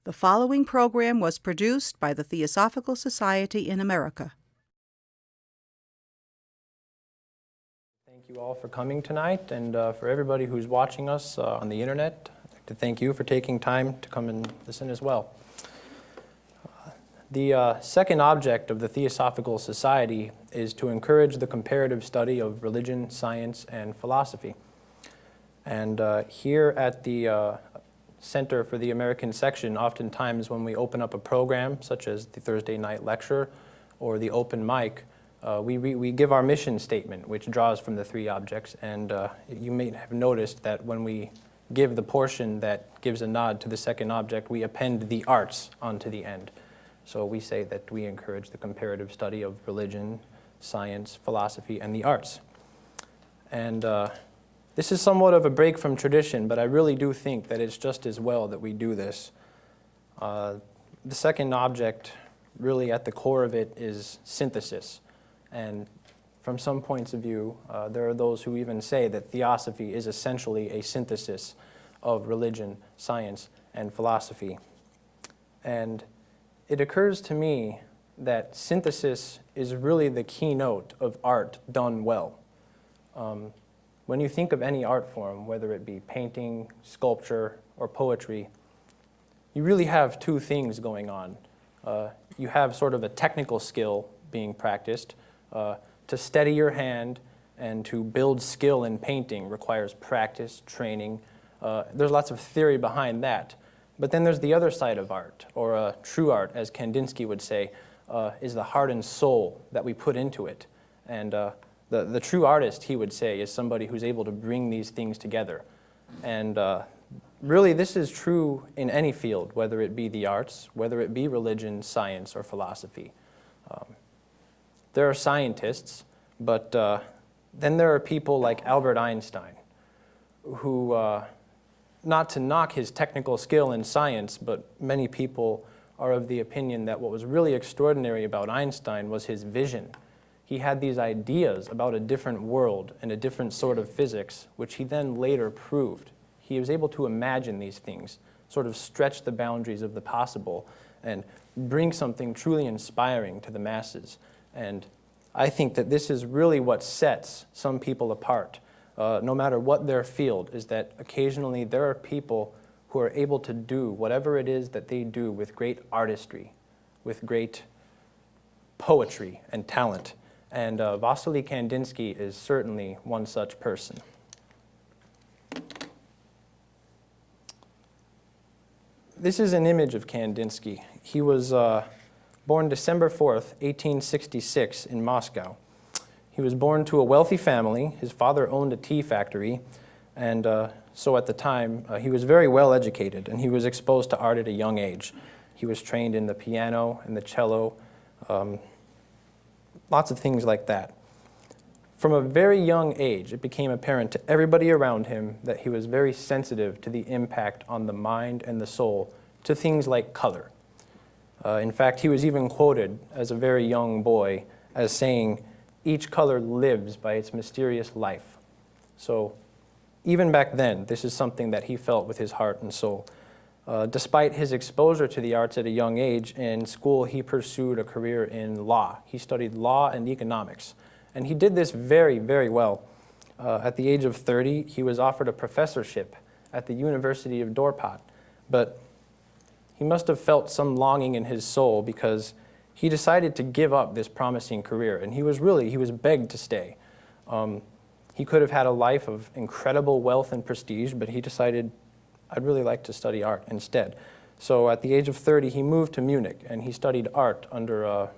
The following program was produced by the Theosophical Society in America. Thank you all for coming tonight, and for everybody who's watching us on the internet, I'd like to thank you for taking time to come and listen as well. The second object of the Theosophical Society is to encourage the comparative study of religion, science, and philosophy. And here at the Center for the American Section, oftentimes when we open up a program, such as the Thursday night lecture or the open mic, we give our mission statement, which draws from the three objects. And you may have noticed that when we give the portion that gives a nod to the second object, we append the arts onto the end. So we say that we encourage the comparative study of religion, science, philosophy, and the arts. And this is somewhat of a break from tradition, but I really do think that it's just as well that we do this. The second object, really at the core of it, is synthesis. And from some points of view, there are those who even say that Theosophy is essentially a synthesis of religion, science, and philosophy. And it occurs to me that synthesis is really the keynote of art done well. When you think of any art form, whether it be painting, sculpture, or poetry, you really have two things going on. You have sort of a technical skill being practiced. To steady your hand and to build skill in painting requires practice, training. There's lots of theory behind that. But then there's the other side of art, or true art, as Kandinsky would say, is the heart and soul that we put into it. And the true artist, he would say, is somebody who's able to bring these things together. And really, this is true in any field, whether it be the arts, whether it be religion, science, or philosophy. There are scientists, but then there are people like Albert Einstein, who, not to knock his technical skill in science, but many people are of the opinion that what was really extraordinary about Einstein was his vision. He had these ideas about a different world and a different sort of physics, which he then later proved. He was able to imagine these things, sort of stretch the boundaries of the possible, and bring something truly inspiring to the masses. And I think that this is really what sets some people apart, no matter what their field, is that occasionally there are people who are able to do whatever it is that they do with great artistry, with great poetry and talent. And Wassily Kandinsky is certainly one such person. This is an image of Kandinsky. He was born December 4th, 1866 in Moscow. He was born to a wealthy family. His father owned a tea factory, and so at the time he was very well educated, and he was exposed to art at a young age. He was trained in the piano and the cello, lots of things like that. From a very young age, it became apparent to everybody around him that he was very sensitive to the impact on the mind and the soul to things like color. In fact, he was even quoted as a very young boy as saying, "Each color lives by its mysterious life." So even back then, this is something that he felt with his heart and soul. Despite his exposure to the arts at a young age, in school he pursued a career in law. He studied law and economics, and he did this very, very well. At the age of 30, he was offered a professorship at the University of Dorpat, but he must have felt some longing in his soul because he decided to give up this promising career, and he was begged to stay. He could have had a life of incredible wealth and prestige, but he decided, I'd really like to study art instead. So at the age of 30, he moved to Munich, and he studied art under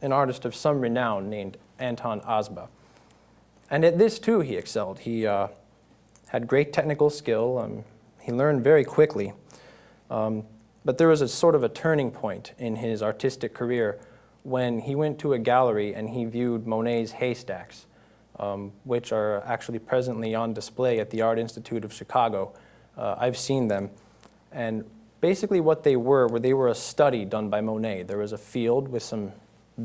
an artist of some renown named Anton Asba. And at this, too, he excelled. He had great technical skill. He learned very quickly. But there was a sort of a turning point in his artistic career when he went to a gallery and he viewed Monet's Haystacks, which are actually presently on display at the Art Institute of Chicago. I've seen them. And basically what they were a study done by Monet. There was a field with some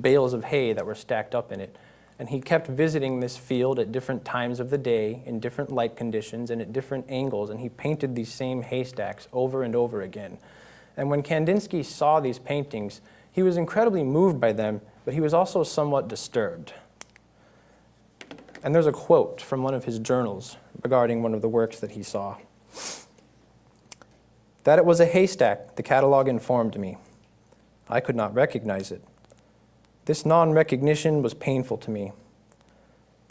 bales of hay that were stacked up in it. And he kept visiting this field at different times of the day, in different light conditions, and at different angles, and he painted these same haystacks over and over again. And when Kandinsky saw these paintings, he was incredibly moved by them, but he was also somewhat disturbed. And there's a quote from one of his journals regarding one of the works that he saw. That it was a haystack, the catalog informed me. I could not recognize it. This non-recognition was painful to me.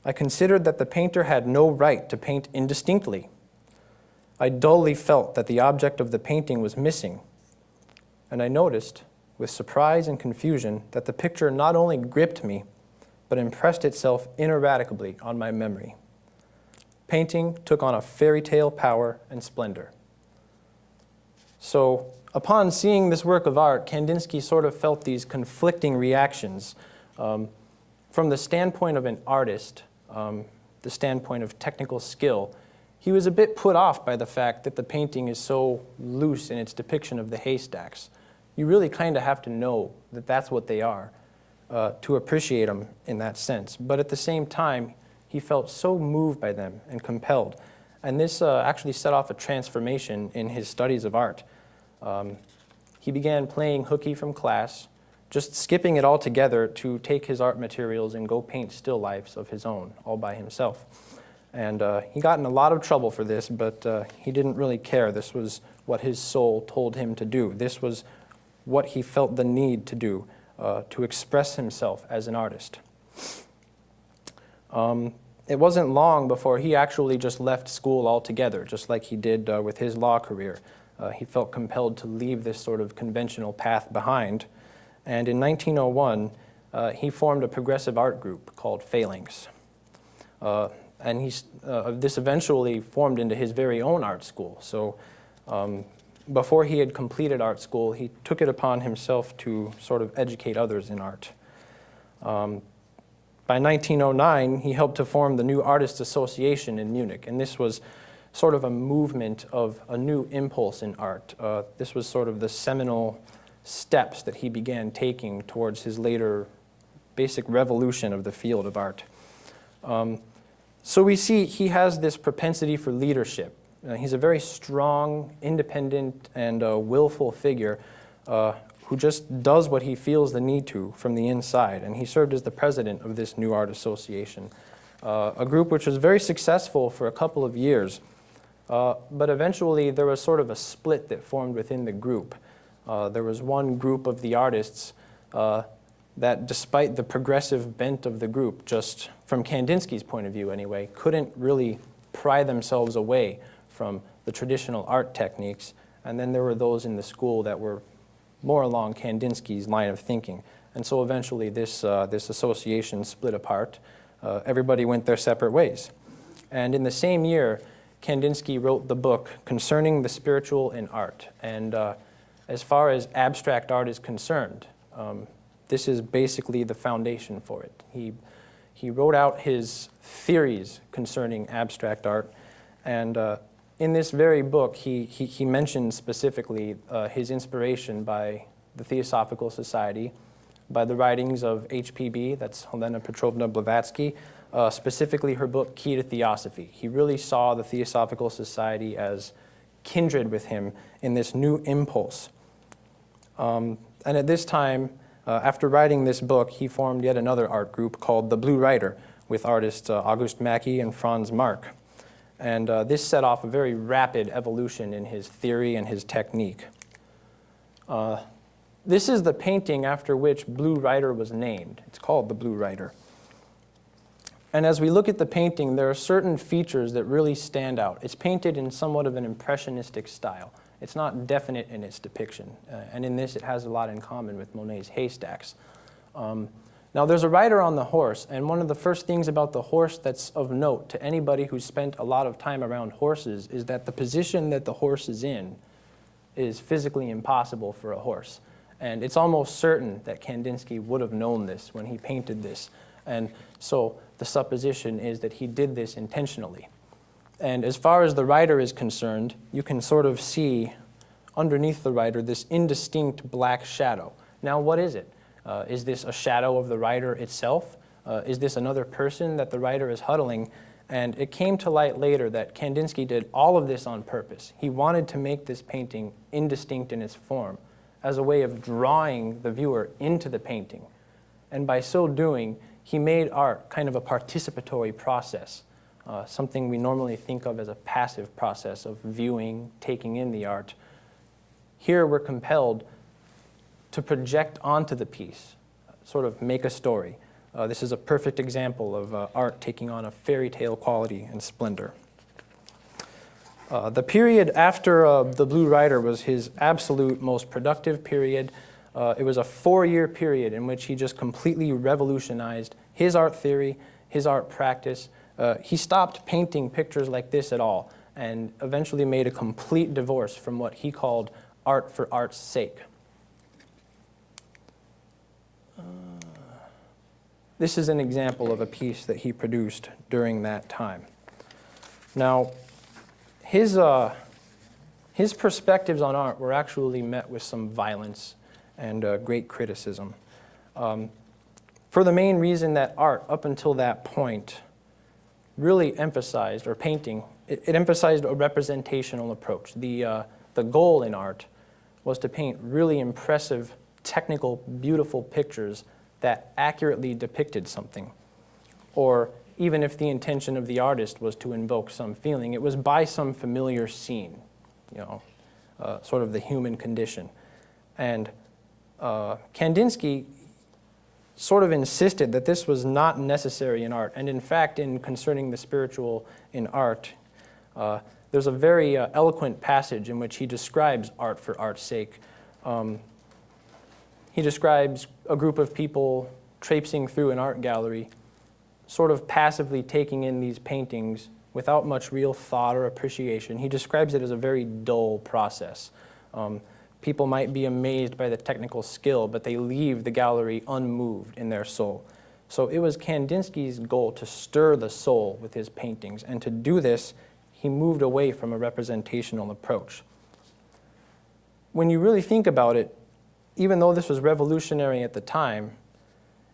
I considered that the painter had no right to paint indistinctly. I dully felt that the object of the painting was missing, and I noticed, with surprise and confusion, that the picture not only gripped me, but impressed itself ineradicably on my memory. Painting took on a fairy tale power and splendor. So, upon seeing this work of art, Kandinsky sort of felt these conflicting reactions. From the standpoint of an artist, the standpoint of technical skill, he was a bit put off by the fact that the painting is so loose in its depiction of the haystacks. You really kind of have to know that that's what they are to appreciate them in that sense. But at the same time, he felt so moved by them and compelled. And this actually set off a transformation in his studies of art. He began playing hooky from class, just skipping it all together to take his art materials and go paint still lifes of his own, all by himself. And he got in a lot of trouble for this, but he didn't really care. This was what his soul told him to do. This was what he felt the need to do, to express himself as an artist. It wasn't long before he actually just left school altogether, just like he did with his law career. He felt compelled to leave this sort of conventional path behind. And in 1901, he formed a progressive art group called Phalanx. And this eventually formed into his very own art school. So before he had completed art school, he took it upon himself to sort of educate others in art. By 1909, he helped to form the New Artists Association in Munich, and this was sort of a movement of a new impulse in art. This was sort of the seminal steps that he began taking towards his later basic revolution of the field of art. So we see he has this propensity for leadership. He's a very strong, independent, and willful figure who just does what he feels the need to from the inside. And he served as the president of this New Art Association, a group which was very successful for a couple of years. But eventually there was sort of a split that formed within the group. There was one group of the artists that, despite the progressive bent of the group, just from Kandinsky's point of view anyway, couldn't really pry themselves away from the traditional art techniques. And then there were those in the school that were more along Kandinsky's line of thinking. And so eventually this association split apart. Everybody went their separate ways. And in the same year, Kandinsky wrote the book Concerning the Spiritual in Art. And as far as abstract art is concerned, this is basically the foundation for it. He wrote out his theories concerning abstract art, and in this very book, he mentioned specifically his inspiration by the Theosophical Society, by the writings of HPB, that's Helena Petrovna Blavatsky, specifically her book Key to Theosophy. He really saw the Theosophical Society as kindred with him in this new impulse. And at this time, after writing this book, he formed yet another art group called The Blue Rider with artists August Macke and Franz Marc. And this set off a very rapid evolution in his theory and his technique. This is the painting after which Blue Rider was named. It's called The Blue Rider. And as we look at the painting, there are certain features that really stand out. It's painted in somewhat of an impressionistic style. It's not definite in its depiction. And in this, it has a lot in common with Monet's Haystacks. Now, there's a rider on the horse, and one of the first things about the horse that's of note to anybody who's spent a lot of time around horses is that the position that the horse is in is physically impossible for a horse. And it's almost certain that Kandinsky would have known this when he painted this. And so the supposition is that he did this intentionally. And as far as the rider is concerned, you can sort of see underneath the rider this indistinct black shadow. Now, what is it? Is this a shadow of the rider itself? Is this another person that the rider is huddling? And it came to light later that Kandinsky did all of this on purpose. He wanted to make this painting indistinct in its form as a way of drawing the viewer into the painting. And by so doing, he made art kind of a participatory process, something we normally think of as a passive process of viewing, taking in the art. Here we're compelled to project onto the piece, sort of make a story. This is a perfect example of art taking on a fairy tale quality and splendor. The period after The Blue Rider was his absolute most productive period. It was a 4-year period in which he just completely revolutionized his art theory, his art practice. He stopped painting pictures like this at all and eventually made a complete divorce from what he called art for art's sake. This is an example of a piece that he produced during that time. Now, his perspectives on art were actually met with some violence and great criticism. For the main reason that art, up until that point, really emphasized, or painting, it emphasized a representational approach. The goal in art was to paint really impressive, technical, beautiful pictures that accurately depicted something. Or even if the intention of the artist was to invoke some feeling, it was by some familiar scene, sort of the human condition. And Kandinsky sort of insisted that this was not necessary in art. And in fact, in Concerning the Spiritual in Art, there's a very eloquent passage in which he describes art for art's sake. He describes a group of people traipsing through an art gallery, sort of passively taking in these paintings without much real thought or appreciation. He describes it as a very dull process. People might be amazed by the technical skill, but they leave the gallery unmoved in their soul. So it was Kandinsky's goal to stir the soul with his paintings, and to do this, he moved away from a representational approach. When you really think about it, even though this was revolutionary at the time,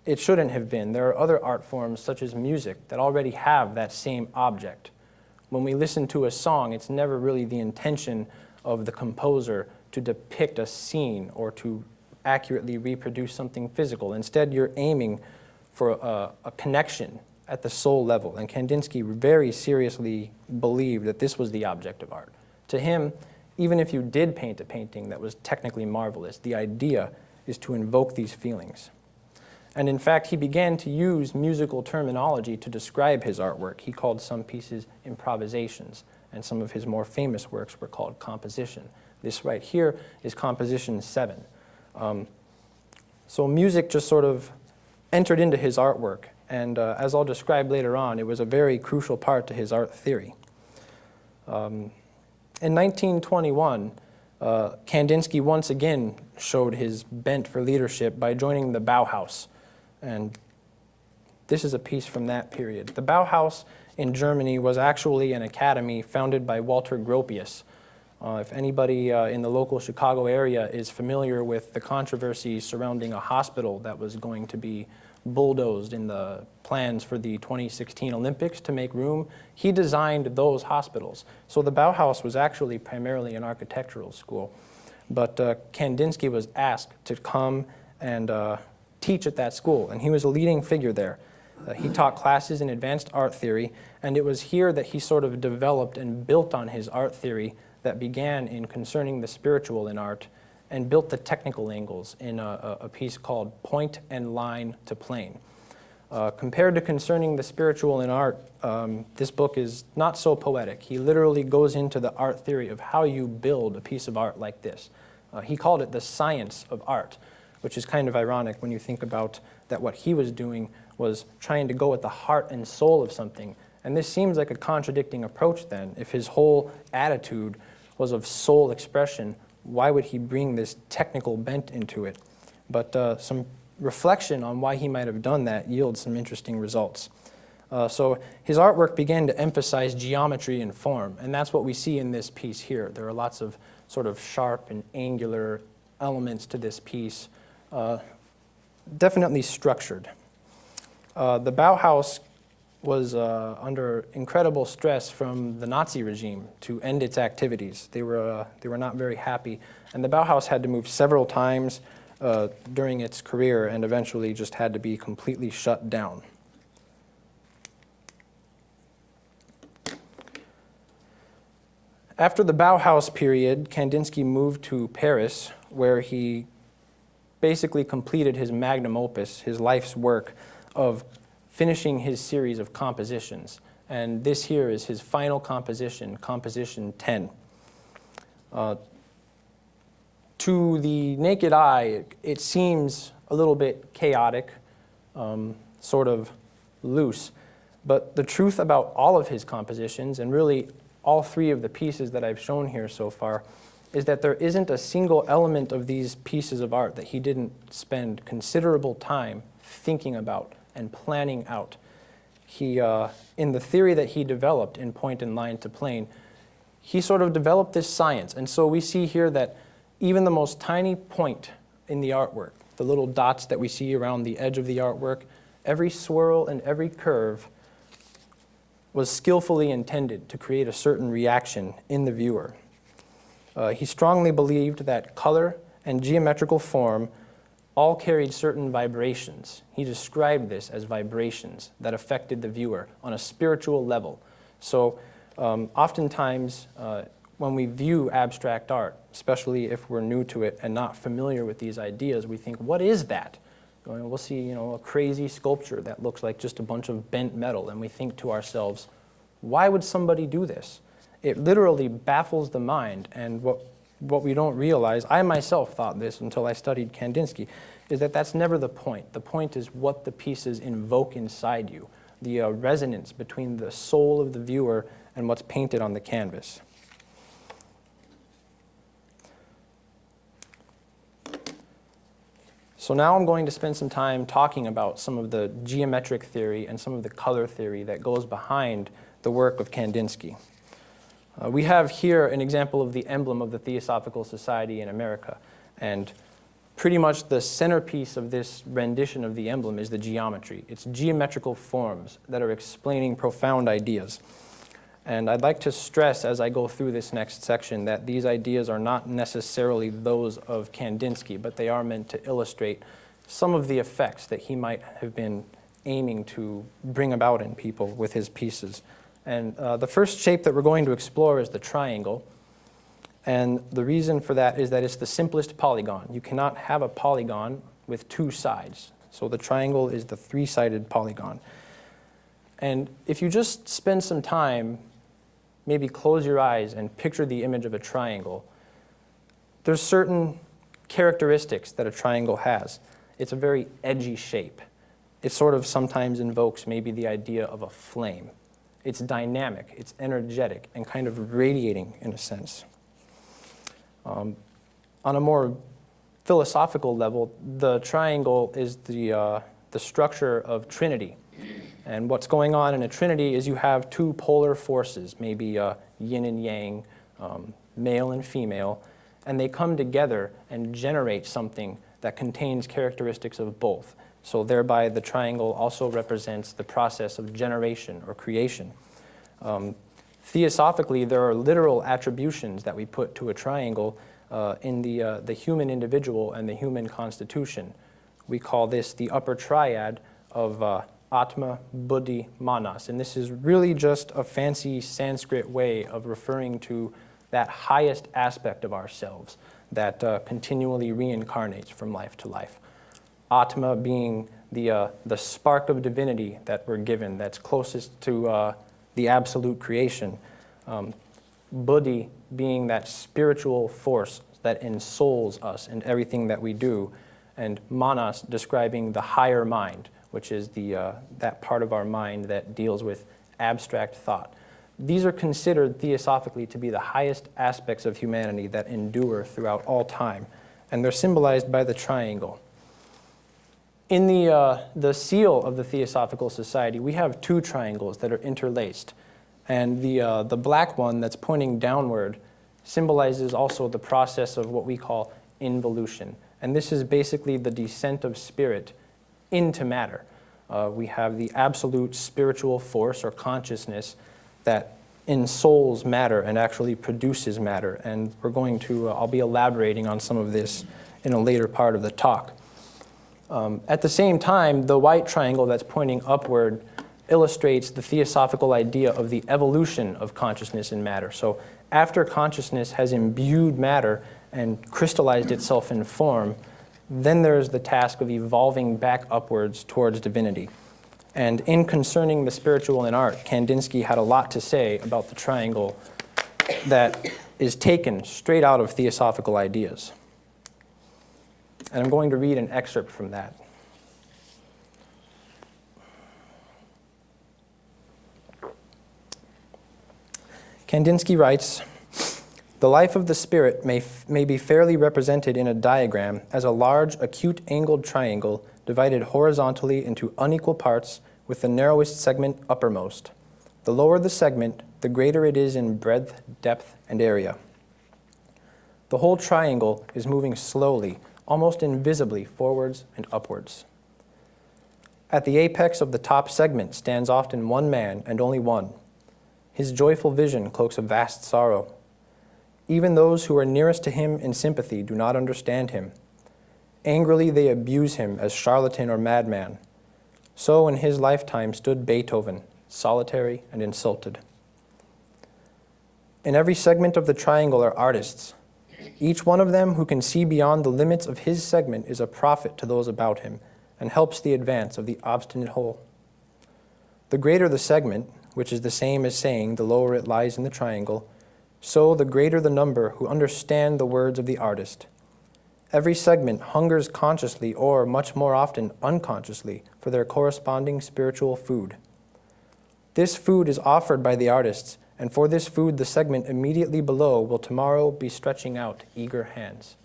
it shouldn't have been. There are other art forms, such as music, that already have that same object. When we listen to a song, it's never really the intention of the composer to depict a scene or to accurately reproduce something physical. Instead, you're aiming for a connection at the soul level. And Kandinsky very seriously believed that this was the object of art. To him, even if you did paint a painting that was technically marvelous, the idea is to invoke these feelings. And in fact, he began to use musical terminology to describe his artwork. He called some pieces improvisations, and some of his more famous works were called composition. This right here is composition 7. So music just sort of entered into his artwork, and as I'll describe later on, it was a very crucial part to his art theory. In 1921, Kandinsky once again showed his bent for leadership by joining the Bauhaus. And this is a piece from that period. The Bauhaus in Germany was actually an academy founded by Walter Gropius. If anybody in the local Chicago area is familiar with the controversy surrounding a hospital that was going to be bulldozed in the plans for the 2016 Olympics to make room, he designed those hospitals. So the Bauhaus was actually primarily an architectural school. But Kandinsky was asked to come and teach at that school, and he was a leading figure there. He taught classes in advanced art theory, and it was here that he sort of developed and built on his art theory that began in Concerning the Spiritual in Art, and built the technical angles in a piece called Point and Line to Plane. Compared to Concerning the Spiritual in Art, this book is not so poetic. He literally goes into the art theory of how you build a piece of art like this. He called it the science of art, which is kind of ironic when you think about that what he was doing was trying to go at the heart and soul of something. And this seems like a contradicting approach then. If his whole attitude was of soul expression, why would he bring this technical bent into it? But some reflection on why he might have done that yields some interesting results. So his artwork began to emphasize geometry and form, and that's what we see in this piece here. There are lots of sort of sharp and angular elements to this piece, definitely structured. The Bauhaus was under incredible stress from the Nazi regime to end its activities. They were not very happy, and the Bauhaus had to move several times during its career and eventually just had to be completely shut down. After the Bauhaus period, Kandinsky moved to Paris, where he basically completed his magnum opus, his life's work of finishing his series of compositions. And this here is his final composition, Composition 10. To the naked eye, it seems a little bit chaotic, sort of loose. But the truth about all of his compositions, and really all three of the pieces that I've shown here so far, is that there isn't a single element of these pieces of art that he didn't spend considerable time thinking about and planning out. He, in the theory that he developed in Point and Line to Plane, he sort of developed this science. And so we see here that even the most tiny point in the artwork, the little dots that we see around the edge of the artwork, every swirl and every curve was skillfully intended to create a certain reaction in the viewer. He strongly believed that color and geometrical form all carried certain vibrations. He described this as vibrations that affected the viewer on a spiritual level. So oftentimes when we view abstract art, especially if we're new to it and not familiar with these ideas, we think, what is that? We'll see, a crazy sculpture that looks like just a bunch of bent metal, and we think to ourselves, why would somebody do this? It literally baffles the mind, and what we don't realize, I myself thought this until I studied Kandinsky, is that that's never the point. The point is what the pieces invoke inside you, the resonance between the soul of the viewer and what's painted on the canvas. So now I'm going to spend some time talking about some of the geometric theory and some of the color theory that goes behind the work of Kandinsky. We have here an example of the emblem of the Theosophical Society in America, and pretty much the centerpiece of this rendition of the emblem is the geometry. It's geometrical forms that are explaining profound ideas. And I'd like to stress as I go through this next section that these ideas are not necessarily those of Kandinsky, but they are meant to illustrate some of the effects that he might have been aiming to bring about in people with his pieces. And the first shape that we're going to explore is the triangle. And the reason for that is that it's the simplest polygon. You cannot have a polygon with two sides. So the triangle is the three-sided polygon. And if you just spend some time, maybe close your eyes and picture the image of a triangle, there's certain characteristics that a triangle has. It's a very edgy shape. It sort of sometimes invokes maybe the idea of a flame. It's dynamic, it's energetic, and kind of radiating in a sense. On a more philosophical level, the triangle is the structure of trinity. And what's going on in a trinity is you have two polar forces, maybe yin and yang, male and female, and they come together and generate something that contains characteristics of both. So thereby the triangle also represents the process of generation or creation. Theosophically, there are literal attributions that we put to a triangle in the human individual and the human constitution. We call this the upper triad of Atma, Buddhi, Manas. And this is really just a fancy Sanskrit way of referring to that highest aspect of ourselves that continually reincarnates from life to life. Atma being the spark of divinity that we're given, that's closest to the absolute creation. Buddhi being that spiritual force that ensouls us in everything that we do. And Manas describing the higher mind, which is that part of our mind that deals with abstract thought. These are considered theosophically to be the highest aspects of humanity that endure throughout all time, and they're symbolized by the triangle. In the seal of the Theosophical Society, we have two triangles that are interlaced, and the black one that's pointing downward symbolizes also the process of what we call involution, and this is basically the descent of spirit into matter. we have the absolute spiritual force or consciousness that ensouls matter and actually produces matter. And we're going to, I'll be elaborating on some of this in a later part of the talk. At the same time, the white triangle that's pointing upward illustrates the theosophical idea of the evolution of consciousness in matter. So after consciousness has imbued matter and crystallized itself in form, then there's the task of evolving back upwards towards divinity. And in Concerning the Spiritual in Art, Kandinsky had a lot to say about the triangle that is taken straight out of theosophical ideas. And I'm going to read an excerpt from that. Kandinsky writes, "The life of the spirit may be fairly represented in a diagram as a large acute angled triangle divided horizontally into unequal parts with the narrowest segment uppermost. The lower the segment, the greater it is in breadth, depth, and area. The whole triangle is moving slowly, almost invisibly, forwards and upwards. At the apex of the top segment stands often one man and only one. His joyful vision cloaks a vast sorrow. Even those who are nearest to him in sympathy do not understand him. Angrily they abuse him as charlatan or madman. So in his lifetime stood Beethoven, solitary and insulted. In every segment of the triangle are artists. Each one of them who can see beyond the limits of his segment is a prophet to those about him and helps the advance of the obstinate whole. The greater the segment, which is the same as saying the lower it lies in the triangle, so the greater the number who understand the words of the artist. Every segment hungers consciously or, much more often, unconsciously for their corresponding spiritual food. This food is offered by the artists, and for this food the segment immediately below will tomorrow be stretching out eager hands."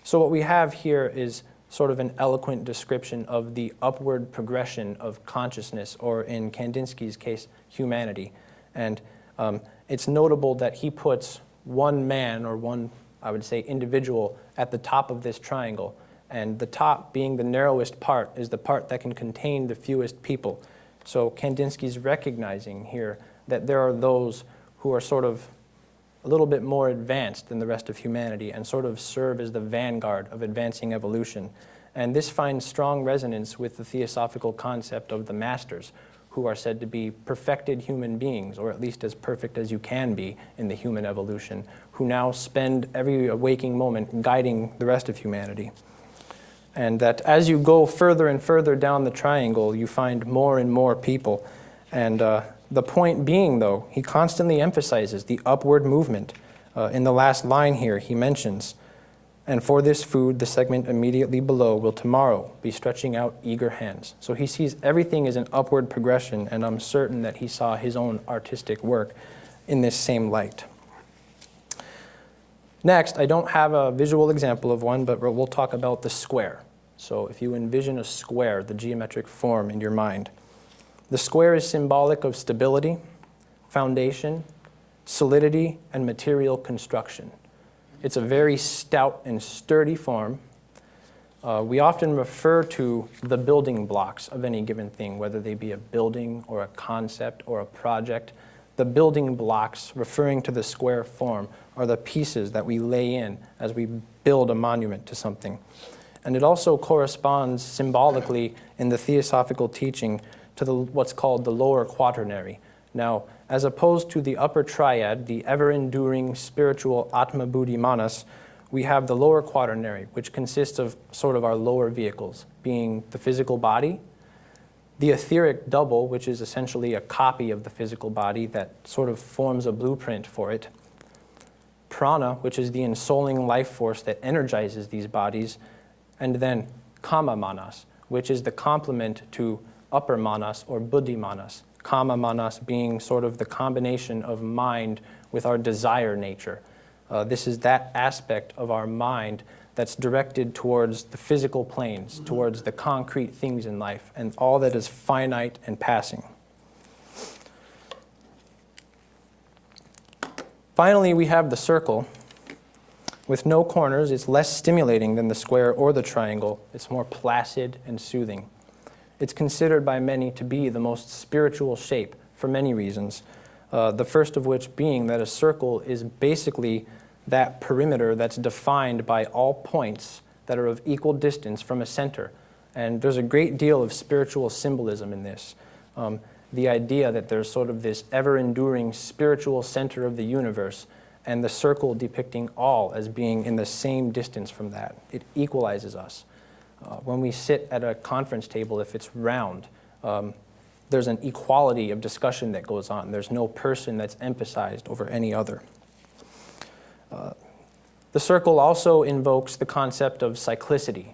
So what we have here is sort of an eloquent description of the upward progression of consciousness, or in Kandinsky's case, humanity. And it's notable that he puts one man, or one, I would say, individual at the top of this triangle. And the top, being the narrowest part, is the part that can contain the fewest people. So Kandinsky's recognizing here that there are those who are sort of a little bit more advanced than the rest of humanity and sort of serve as the vanguard of advancing evolution. And this finds strong resonance with the theosophical concept of the masters, who are said to be perfected human beings, or at least as perfect as you can be in the human evolution, who now spend every waking moment guiding the rest of humanity. And that as you go further and further down the triangle, you find more and more people. And the point being, though, he constantly emphasizes the upward movement. In the last line here, he mentions, "And for this food, the segment immediately below will tomorrow be stretching out eager hands." So he sees everything as an upward progression, and I'm certain that he saw his own artistic work in this same light. Next, I don't have a visual example of one, but we'll talk about the square. So if you envision a square, the geometric form in your mind, the square is symbolic of stability, foundation, solidity, and material construction. It's a very stout and sturdy form. We often refer to the building blocks of any given thing, whether they be a building or a concept or a project. The building blocks, referring to the square form, are the pieces that we lay in as we build a monument to something. And it also corresponds symbolically in the theosophical teaching to what's called the lower quaternary. Now, as opposed to the upper triad, the ever-enduring spiritual Atma Buddhi Manas, we have the lower quaternary, which consists of sort of our lower vehicles, being the physical body, the etheric double, which is essentially a copy of the physical body that sort of forms a blueprint for it, prana, which is the ensouling life force that energizes these bodies, and then kama manas, which is the complement to upper manas or buddhi manas. Kama manas being sort of the combination of mind with our desire nature. This is that aspect of our mind that's directed towards the physical planes, towards the concrete things in life, and all that is finite and passing. Finally, we have the circle. With no corners, it's less stimulating than the square or the triangle. It's more placid and soothing. It's considered by many to be the most spiritual shape for many reasons, the first of which being that a circle is basically that perimeter that's defined by all points that are of equal distance from a center. And there's a great deal of spiritual symbolism in this. The idea that there's sort of this ever-enduring spiritual center of the universe, and the circle depicting all as being in the same distance from that. It equalizes us. When we sit at a conference table, if it's round, there's an equality of discussion that goes on. There's no person that's emphasized over any other. The circle also invokes the concept of cyclicity,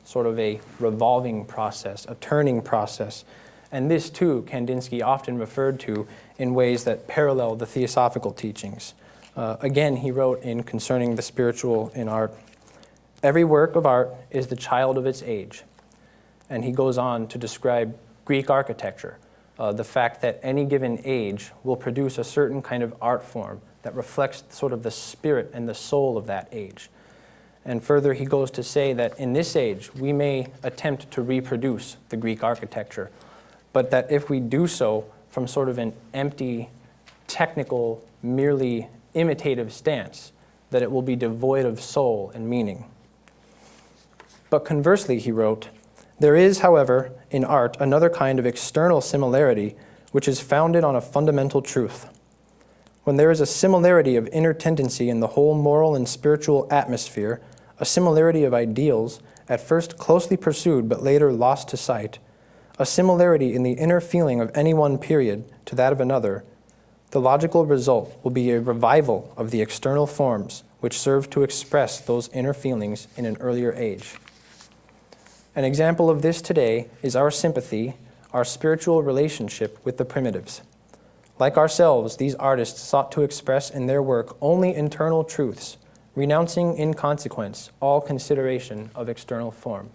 sort of a revolving process, a turning process. And this, too, Kandinsky often referred to in ways that parallel the theosophical teachings. Again, he wrote in Concerning the Spiritual in Art, "Every work of art is the child of its age." And he goes on to describe Greek architecture, the fact that any given age will produce a certain kind of art form that reflects sort of the spirit and the soul of that age. And further, he goes to say that in this age, we may attempt to reproduce the Greek architecture, but that if we do so from sort of an empty, technical, merely imitative stance, that it will be devoid of soul and meaning. But conversely, he wrote, "There is, however, in art another kind of external similarity which is founded on a fundamental truth. When there is a similarity of inner tendency in the whole moral and spiritual atmosphere, a similarity of ideals, at first closely pursued but later lost to sight, a similarity in the inner feeling of any one period to that of another, the logical result will be a revival of the external forms which serve to express those inner feelings in an earlier age. An example of this today is our sympathy, our spiritual relationship with the primitives. Like ourselves, these artists sought to express in their work only internal truths, renouncing in consequence all consideration of external form."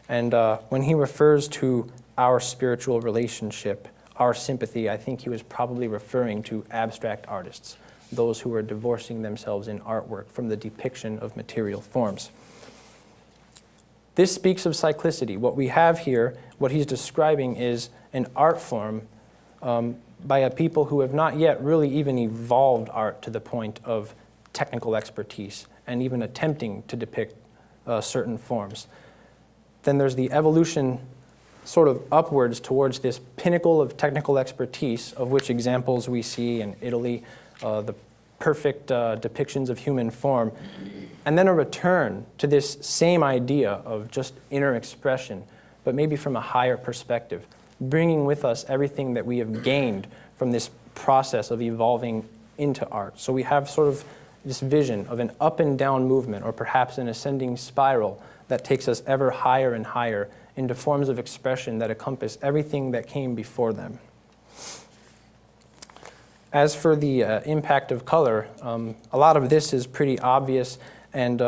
And when he refers to our spiritual relationship, our sympathy, I think he was probably referring to abstract artists, those who were divorcing themselves in artwork from the depiction of material forms. This speaks of cyclicity. What we have here, what he's describing, is an art form by a people who have not yet really even evolved art to the point of technical expertise and even attempting to depict certain forms. Then there's the evolution sort of upwards towards this pinnacle of technical expertise, of which examples we see in Italy, the perfect depictions of human form, and then a return to this same idea of just inner expression, but maybe from a higher perspective, bringing with us everything that we have gained from this process of evolving into art. So we have sort of this vision of an up and down movement, or perhaps an ascending spiral that takes us ever higher and higher into forms of expression that encompass everything that came before them. As for the impact of color, a lot of this is pretty obvious and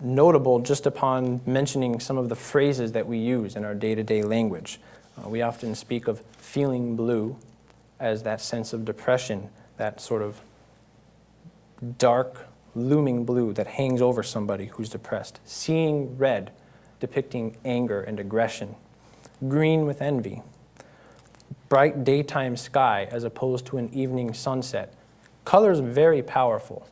notable just upon mentioning some of the phrases that we use in our day-to-day language. We often speak of feeling blue as that sense of depression, that sort of dark, looming blue that hangs over somebody who's depressed. Seeing red, depicting anger and aggression. Green with envy. Bright daytime sky as opposed to an evening sunset. Color's very powerful.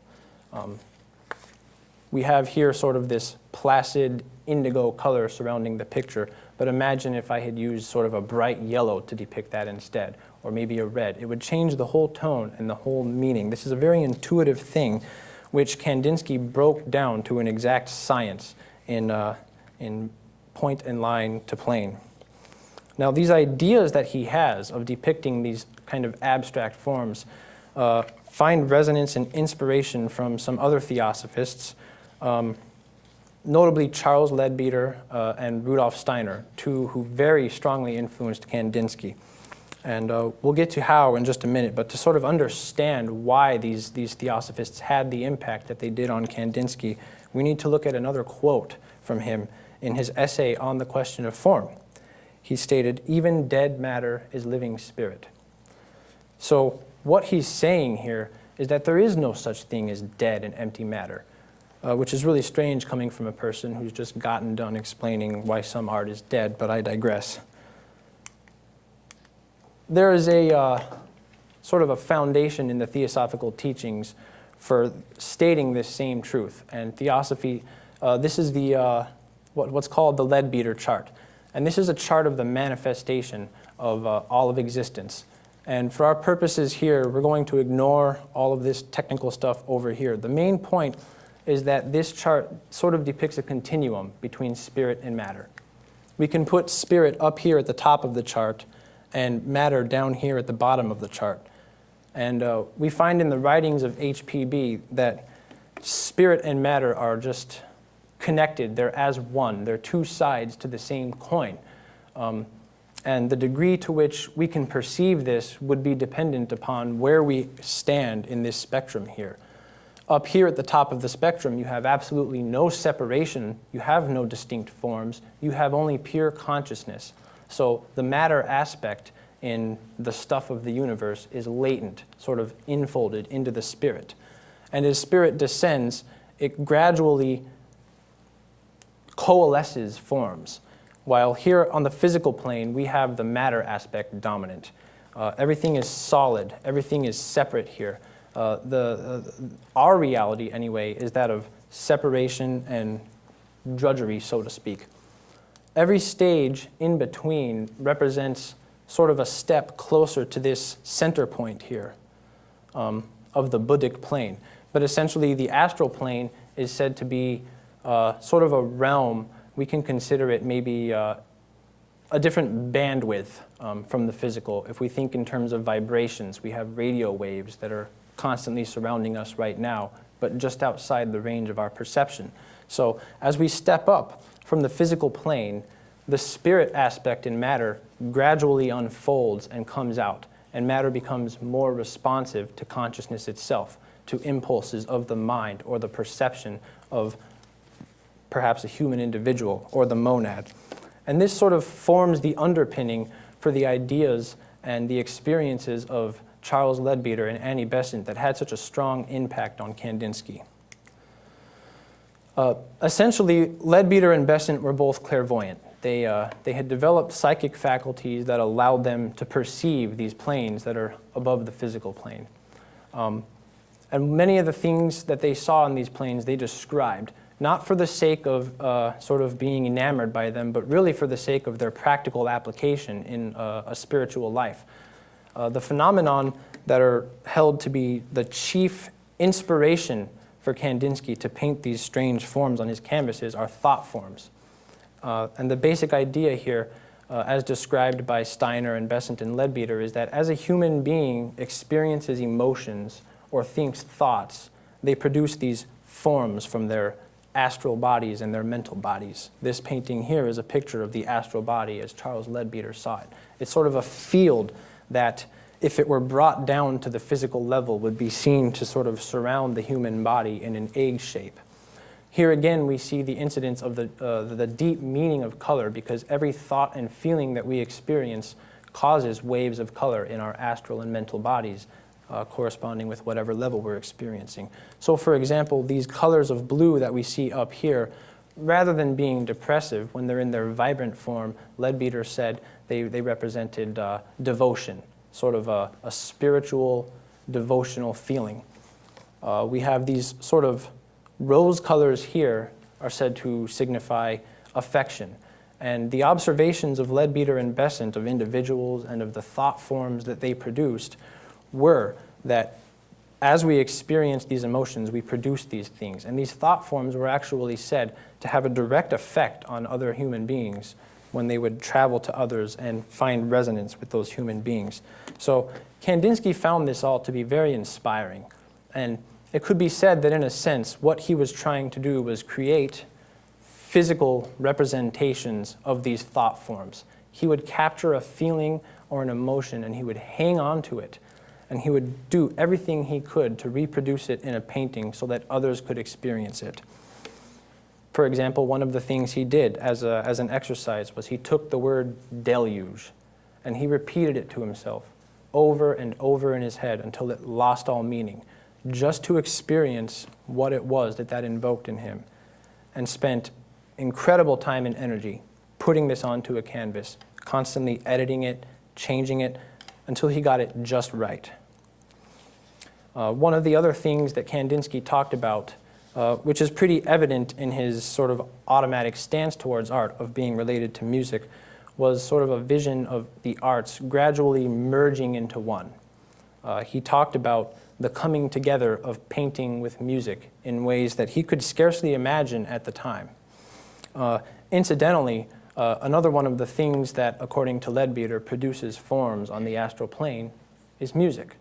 We have here sort of this placid indigo color surrounding the picture, but imagine if I had used sort of a bright yellow to depict that instead, or maybe a red. It would change the whole tone and the whole meaning. This is a very intuitive thing which Kandinsky broke down to an exact science in point and line to plane. Now, these ideas that he has of depicting these kind of abstract forms find resonance and inspiration from some other theosophists, notably Charles Leadbeater and Rudolf Steiner, two who very strongly influenced Kandinsky. And we'll get to how in just a minute, but to sort of understand why these theosophists had the impact that they did on Kandinsky, we need to look at another quote from him in his essay on the question of form. He stated, "Even dead matter is living spirit." So what he's saying here is that there is no such thing as dead and empty matter. which is really strange coming from a person who's just gotten done explaining why some art is dead, but I digress. There is a sort of a foundation in the Theosophical teachings for stating this same truth. And Theosophy, this is the what's called the Leadbeater Chart. And this is a chart of the manifestation of all of existence. And for our purposes here, we're going to ignore all of this technical stuff over here. The main point is that this chart sort of depicts a continuum between spirit and matter. We can put spirit up here at the top of the chart and matter down here at the bottom of the chart. And we find in the writings of HPB that spirit and matter are just connected. They're as one. They're two sides to the same coin. And the degree to which we can perceive this would be dependent upon where we stand in this spectrum here. Up here at the top of the spectrum, you have absolutely no separation. You have no distinct forms. You have only pure consciousness. So the matter aspect in the stuff of the universe is latent, sort of infolded into the spirit. And as spirit descends, it gradually coalesces forms. While here on the physical plane, we have the matter aspect dominant. Everything is solid. Everything is separate here. Our reality, anyway, is that of separation and drudgery, so to speak. Every stage in between represents sort of a step closer to this center point here of the Buddhic plane. But essentially, the astral plane is said to be sort of a realm. We can consider it maybe a different bandwidth from the physical. If we think in terms of vibrations, we have radio waves that are constantly surrounding us right now, but just outside the range of our perception. So as we step up from the physical plane, the spirit aspect in matter gradually unfolds and comes out, and matter becomes more responsive to consciousness itself, to impulses of the mind or the perception of perhaps a human individual or the monad. And this sort of forms the underpinning for the ideas and the experiences of Charles Leadbeater and Annie Besant that had such a strong impact on Kandinsky. Essentially, Leadbeater and Besant were both clairvoyant. They had developed psychic faculties that allowed them to perceive these planes that are above the physical plane. And many of the things that they saw in these planes, they described, not for the sake of sort of being enamored by them, but really for the sake of their practical application in a spiritual life. The phenomenon that are held to be the chief inspiration for Kandinsky to paint these strange forms on his canvases are thought forms. And the basic idea here, as described by Steiner and Besant and Leadbeater, is that as a human being experiences emotions or thinks thoughts, they produce these forms from their astral bodies and their mental bodies. This painting here is a picture of the astral body as Charles Leadbeater saw it. It's sort of a field that, if it were brought down to the physical level, would be seen to sort of surround the human body in an egg shape. Here again, we see the incidence of the deep meaning of color, because every thought and feeling that we experience causes waves of color in our astral and mental bodies, corresponding with whatever level we're experiencing. So for example, these colors of blue that we see up here, rather than being depressive, when they're in their vibrant form, Leadbeater said they represented devotion, sort of a spiritual, devotional feeling. We have these sort of rose colors here are said to signify affection. And the observations of Leadbeater and Besant of individuals and of the thought forms that they produced were that as we experience these emotions, we produce these things. And these thought forms were actually said to have a direct effect on other human beings when they would travel to others and find resonance with those human beings. So Kandinsky found this all to be very inspiring. And it could be said that in a sense, what he was trying to do was create physical representations of these thought forms. He would capture a feeling or an emotion and he would hang on to it. And he would do everything he could to reproduce it in a painting so that others could experience it. For example, one of the things he did as an exercise was he took the word deluge and he repeated it to himself over and over in his head until it lost all meaning. just to experience what it was that invoked in him, and spent incredible time and energy putting this onto a canvas, constantly editing it, changing it, until he got it just right. One of the other things that Kandinsky talked about, which is pretty evident in his sort of automatic stance towards art of being related to music, was sort of a vision of the arts gradually merging into one. He talked about the coming together of painting with music in ways that he could scarcely imagine at the time. Incidentally, another one of the things that, according to Leadbeater, produces forms on the astral plane is music.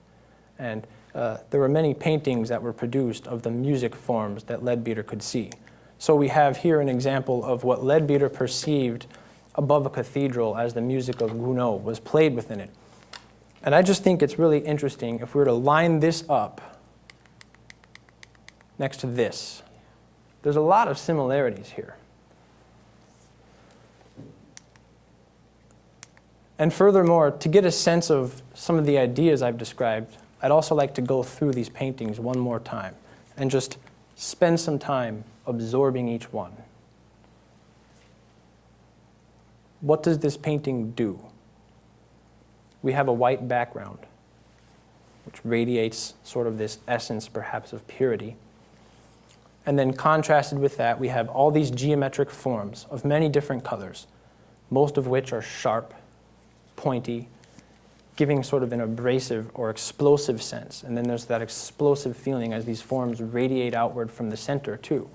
And there were many paintings that were produced of the music forms that Leadbeater could see. So we have here an example of what Leadbeater perceived above a cathedral as the music of Gounod was played within it. And I just think it's really interesting if we were to line this up next to this. There's a lot of similarities here. And furthermore, to get a sense of some of the ideas I've described, I'd also like to go through these paintings one more time and just spend some time absorbing each one. What does this painting do? We have a white background, which radiates sort of this essence, perhaps, of purity. And then contrasted with that, we have all these geometric forms of many different colors, most of which are sharp, pointy, giving sort of an abrasive or explosive sense. And then there's that explosive feeling as these forms radiate outward from the center, too.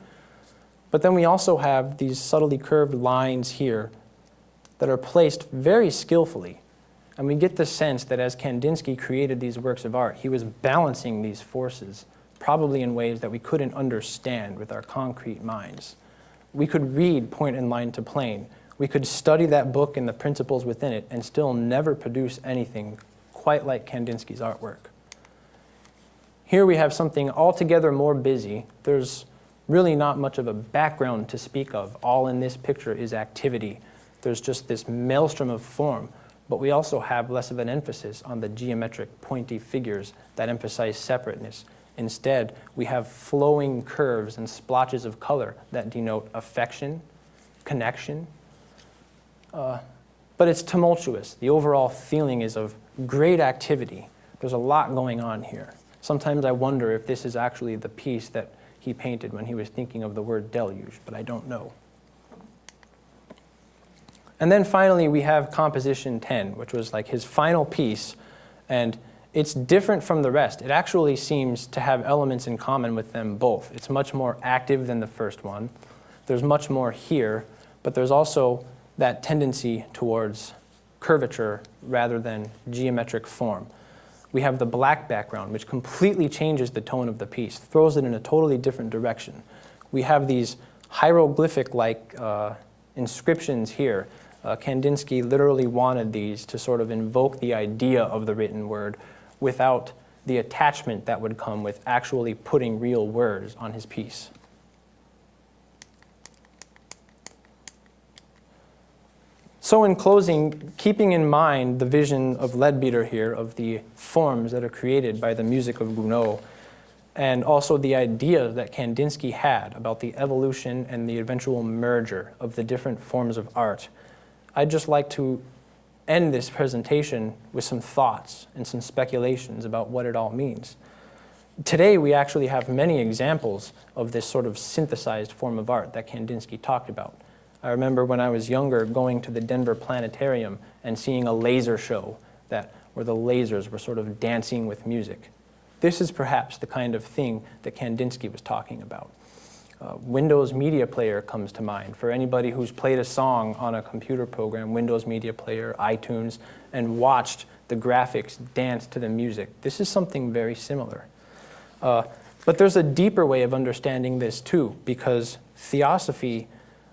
But then we also have these subtly curved lines here that are placed very skillfully. And we get the sense that as Kandinsky created these works of art, he was balancing these forces, probably in ways that we couldn't understand with our concrete minds. We could read Point and Line to Plane. We could study that book and the principles within it and still never produce anything quite like Kandinsky's artwork. Here we have something altogether more busy. There's really not much of a background to speak of. All in this picture is activity. There's just this maelstrom of form. But we also have less of an emphasis on the geometric, pointy figures that emphasize separateness. Instead, we have flowing curves and splotches of color that denote affection, connection. But it's tumultuous. The overall feeling is of great activity. There's a lot going on here. Sometimes I wonder if this is actually the piece that he painted when he was thinking of the word deluge, but I don't know. And then finally, we have Composition 10, which was like his final piece, and it's different from the rest. It actually seems to have elements in common with them both. It's much more active than the first one. There's much more here, but there's also that tendency towards curvature rather than geometric form. We have the black background, which completely changes the tone of the piece, throws it in a totally different direction. We have these hieroglyphic-like inscriptions here. Kandinsky literally wanted these to sort of invoke the idea of the written word without the attachment that would come with actually putting real words on his piece. So in closing, keeping in mind the vision of Leadbeater here, of the forms that are created by the music of Gounod, and also the idea that Kandinsky had about the evolution and the eventual merger of the different forms of art, I'd just like to end this presentation with some thoughts and some speculations about what it all means. Today, we actually have many examples of this sort of synthesized form of art that Kandinsky talked about. I remember when I was younger going to the Denver Planetarium and seeing a laser show where the lasers were sort of dancing with music. This is perhaps the kind of thing that Kandinsky was talking about. Windows Media Player comes to mind. For anybody who's played a song on a computer program, Windows Media Player, iTunes, and watched the graphics dance to the music, this is something very similar. But there's a deeper way of understanding this too, because Theosophy,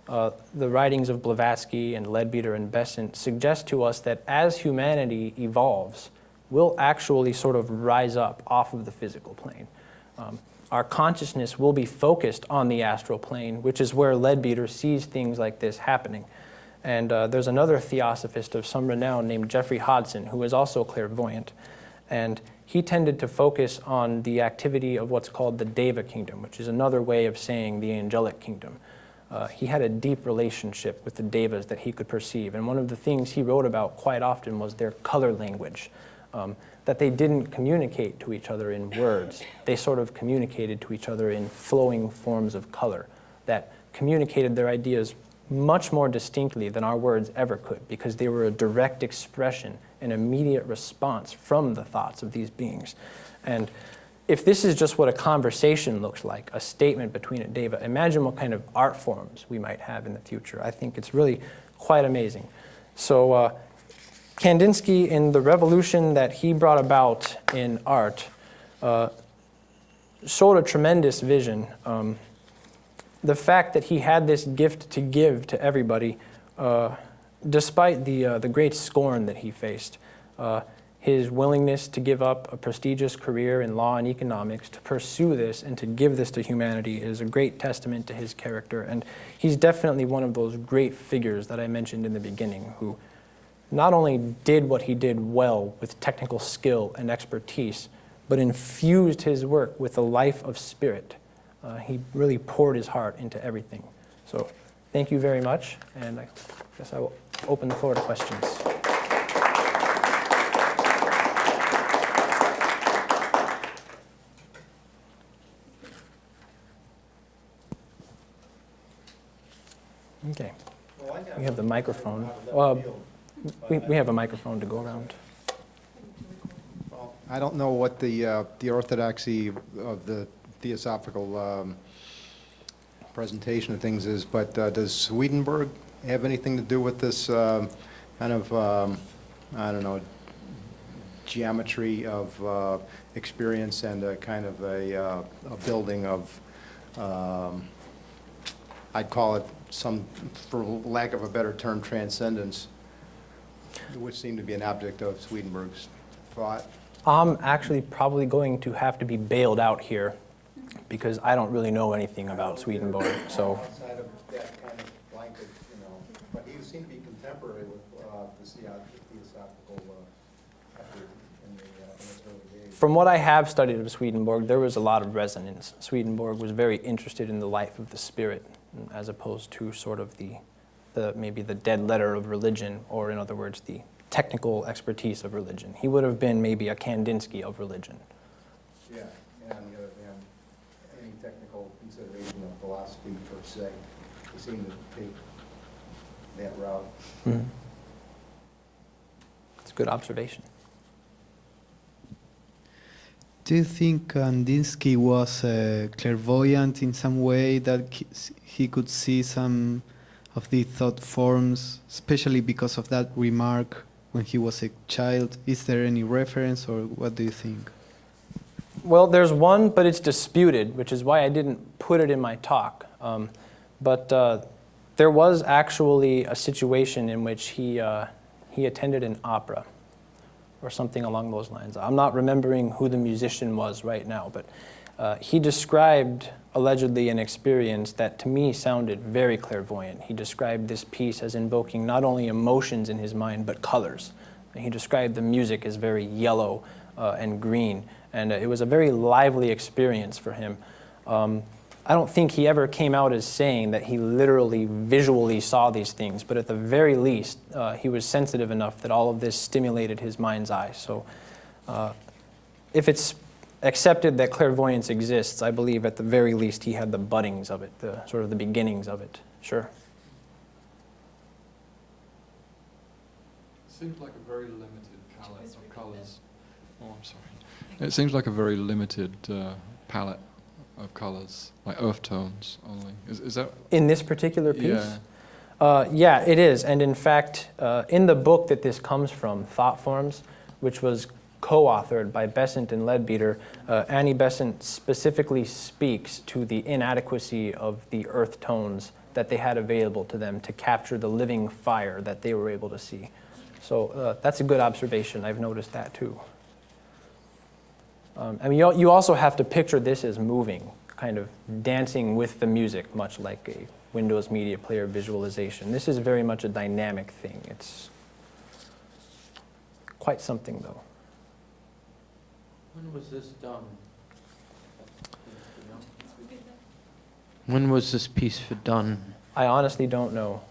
the writings of Blavatsky and Leadbeater and Besant suggest to us that as humanity evolves, we'll actually sort of rise up off of the physical plane. Our consciousness will be focused on the astral plane, which is where Leadbeater sees things like this happening. And there's another theosophist of some renown named Geoffrey Hodson, who is also clairvoyant. And he tended to focus on the activity of what's called the Deva kingdom, which is another way of saying the angelic kingdom. He had a deep relationship with the Devas that he could perceive, and one of the things he wrote about quite often was their color language, that they didn't communicate to each other in words. They sort of communicated to each other in flowing forms of color that communicated their ideas much more distinctly than our words ever could, because they were a direct expression, an immediate response from the thoughts of these beings. And if this is just what a conversation looks like, a statement between a Deva, imagine what kind of art forms we might have in the future. I think it's really quite amazing. So Kandinsky, in the revolution that he brought about in art, showed a tremendous vision. The fact that he had this gift to give to everybody, despite the great scorn that he faced, his willingness to give up a prestigious career in law and economics to pursue this and to give this to humanity is a great testament to his character. And he's definitely one of those great figures that I mentioned in the beginning, who not only did what he did well with technical skill and expertise, but infused his work with a life of spirit. He really poured his heart into everything. So thank you very much, and I guess I will open the floor to questions. Okay. We have the microphone. We have a microphone to go around. Well, I don't know what the orthodoxy of the Theosophical presentation of things is, but does Swedenborg have anything to do with this kind of, I don't know, geometry of experience and a kind of a building of, I'd call it some, for lack of a better term, transcendence, which seemed to be an object of Swedenborg's thought? I'm actually probably going to have to be bailed out here because I don't really know anything about Swedenborg. So outside of that kind of blanket, you know, but he seemed to be contemporary with the Theosophical effort in his early days. From what I have studied of Swedenborg, there was a lot of resonance. Swedenborg was very interested in the life of the spirit, as opposed to sort of the maybe the dead letter of religion, or in other words, the technical expertise of religion. He would have been maybe a Kandinsky of religion. Yeah, and on the other hand, any technical consideration of philosophy per se, he seemed to take that route. Mm-hmm. It's a good observation. Do you think Kandinsky was clairvoyant in some way, that he could see some of the thought forms, especially because of that remark when he was a child? Is there any reference, or what do you think? Well, there's one, but it's disputed, which is why I didn't put it in my talk. But there was actually a situation in which he attended an opera, or something along those lines. I'm not remembering who the musician was right now, but he described allegedly an experience that to me sounded very clairvoyant. He described this piece as invoking not only emotions in his mind, but colors. He described the music as very yellow and green, and it was a very lively experience for him. I don't think he ever came out as saying that he literally visually saw these things, but at the very least, he was sensitive enough that all of this stimulated his mind's eye. So if it's accepted that clairvoyance exists, I believe at the very least he had the buddings of it, the sort of the beginnings of it. Sure. Seems like a very limited palette of colours. Oh, I'm sorry. It seems like a very limited palette of colours, like earth tones only. Is that in this particular piece? Yeah. Yeah, it is. And in fact, in the book that this comes from, Thought Forms, which was co-authored by Besant and Leadbeater, Annie Besant specifically speaks to the inadequacy of the earth tones that they had available to them to capture the living fire that they were able to see. So that's a good observation. I've noticed that too. I mean, you also have to picture this as moving, kind of dancing with the music, much like a Windows Media Player visualization. This is very much a dynamic thing. It's quite something, though. When was this done? When was this piece done? I honestly don't know.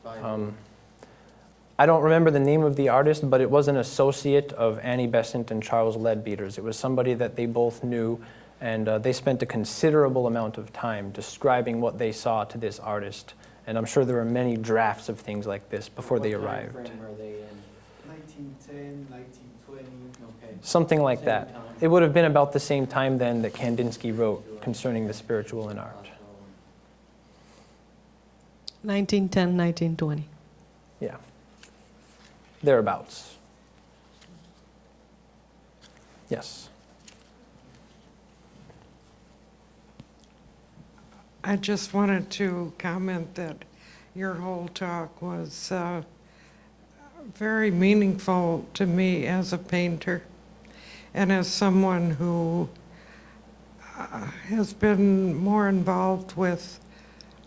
I don't remember the name of the artist, but it was an associate of Annie Besant and Charles Leadbeater's. It was somebody that they both knew, and they spent a considerable amount of time describing what they saw to this artist. And I'm sure there were many drafts of things like this before they arrived. What time frame are they in? 1910, 1920. Okay. Something like Same that. time. It would have been about the same time then that Kandinsky wrote concerning the spiritual in art. 1910, 1920. Yeah. Thereabouts. Yes. I just wanted to comment that your whole talk was very meaningful to me as a painter and as someone who has been more involved with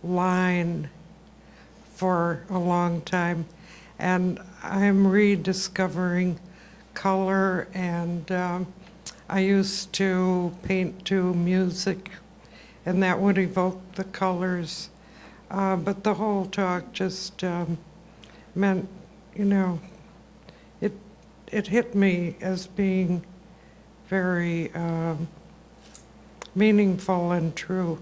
line for a long time. And I'm rediscovering color, and I used to paint to music, and that would evoke the colors. But the whole talk just meant, you know, it hit me as being very meaningful and true.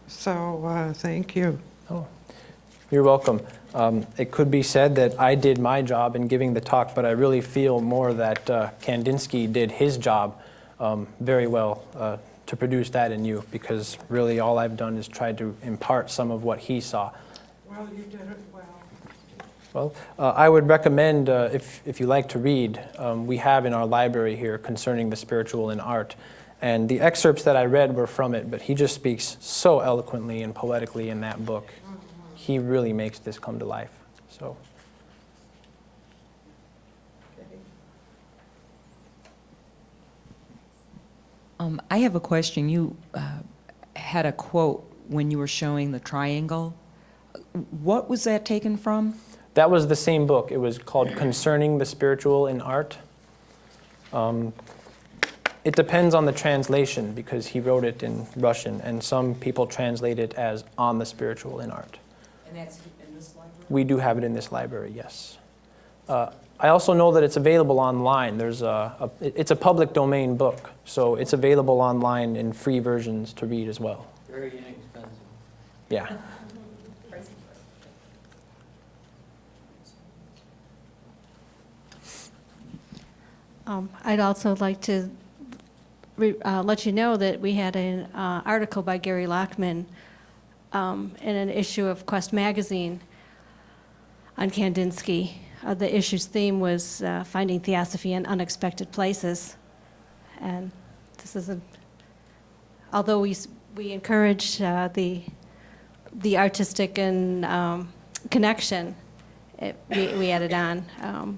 So thank you. Oh, you're welcome. It could be said that I did my job in giving the talk, but I really feel more that Kandinsky did his job very well to produce that in you, because really all I've done is tried to impart some of what he saw. Well, you did it well. Well, I would recommend, if you like to read, we have in our library here concerning the spiritual in art. And the excerpts that I read were from it, but he just speaks so eloquently and poetically in that book. He really makes this come to life. So. I have a question. You had a quote when you were showing the triangle. What was that taken from? That was the same book. It was called Concerning the Spiritual in Art. It depends on the translation, because he wrote it in Russian, and some people translate it as On the Spiritual in Art. And that's in this library? We do have it in this library, yes. I also know that it's available online. It's a public domain book, so it's available online in free versions to read as well. Very inexpensive. Yeah. I'd also like to let you know that we had an article by Gary Lockman in an issue of Quest magazine on Kandinsky. The issue's theme was finding Theosophy in unexpected places. And this is although we encourage the artistic and connection, we added on.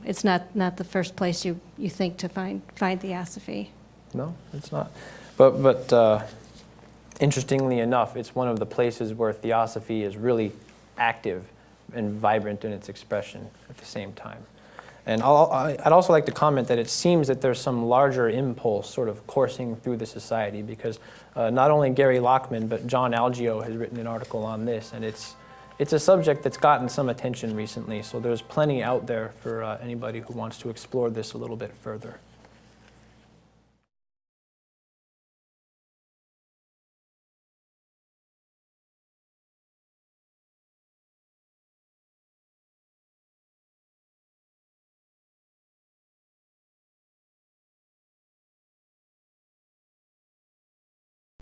It's not the first place you think to find Theosophy. No, it's not. But interestingly enough, it's one of the places where Theosophy is really active and vibrant in its expression at the same time. And I'd also like to comment that it seems that there's some larger impulse sort of coursing through the society, because not only Gary Lockman, but John Algeo has written an article on this, and it's a subject that's gotten some attention recently, so there's plenty out there for anybody who wants to explore this a little bit further.